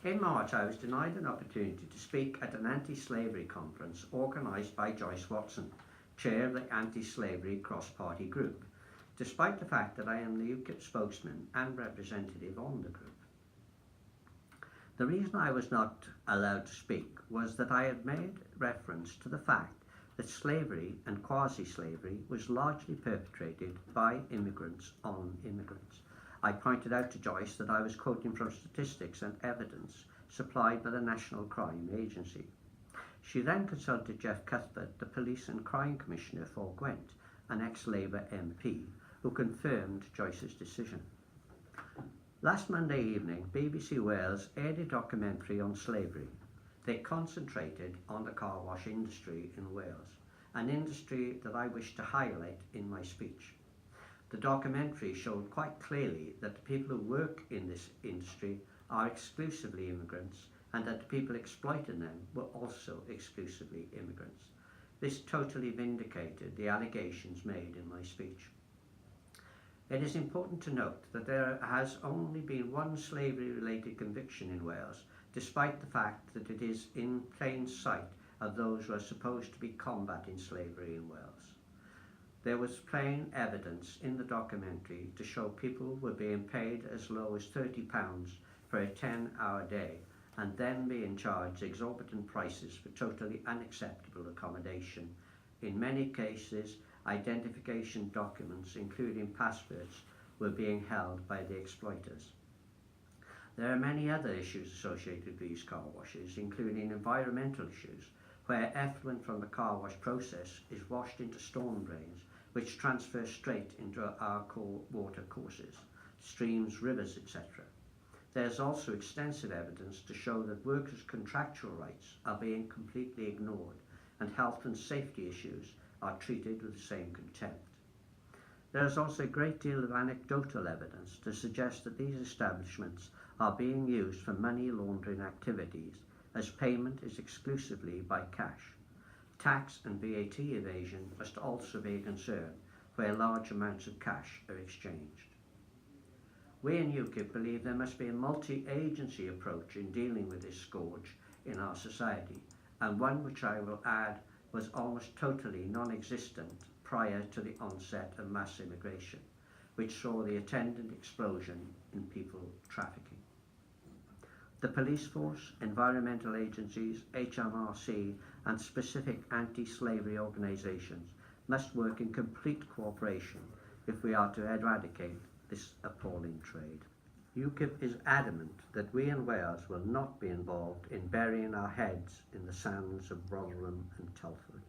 In March, I was denied an opportunity to speak at an anti-slavery conference organised by Joyce Watson, chair of the Anti-Slavery Cross-Party Group, despite the fact that I am the UKIP spokesman and representative on the group. The reason I was not allowed to speak was that I had made reference to the fact that slavery and quasi-slavery was largely perpetrated by immigrants on immigrants. I pointed out to Joyce that I was quoting from statistics and evidence supplied by the National Crime Agency. She then consulted Jeff Cuthbert, the Police and Crime Commissioner for Gwent, an ex-Labour MP, who confirmed Joyce's decision. Last Monday evening, BBC Wales aired a documentary on slavery. They concentrated on the car wash industry in Wales, an industry that I wish to highlight in my speech. The documentary showed quite clearly that the people who work in this industry are exclusively immigrants, and that the people exploiting them were also exclusively immigrants. This totally vindicated the allegations made in my speech. It is important to note that there has only been one slavery-related conviction in Wales, despite the fact that it is in plain sight of those who are supposed to be combating slavery in Wales. There was plain evidence in the documentary to show people were being paid as low as £30 for a 10-hour day and then being charged exorbitant prices for totally unacceptable accommodation. In many cases, identification documents, including passports, were being held by the exploiters. There are many other issues associated with these car washes, including environmental issues, where effluent from the car wash process is washed into storm drains, which transfer straight into our water courses, streams, rivers, etc. There is also extensive evidence to show that workers' contractual rights are being completely ignored, and health and safety issues are treated with the same contempt. There is also a great deal of anecdotal evidence to suggest that these establishments are being used for money laundering activities, as payment is exclusively by cash. Tax and VAT evasion must also be a concern, where large amounts of cash are exchanged. We in UKIP believe there must be a multi-agency approach in dealing with this scourge in our society, and one which I will add was almost totally non-existent prior to the onset of mass immigration, which saw the attendant explosion in people trafficking. The police force, environmental agencies, HMRC and specific anti-slavery organisations must work in complete cooperation if we are to eradicate this appalling trade. UKIP is adamant that we in Wales will not be involved in burying our heads in the sands of Rowlands and Telford.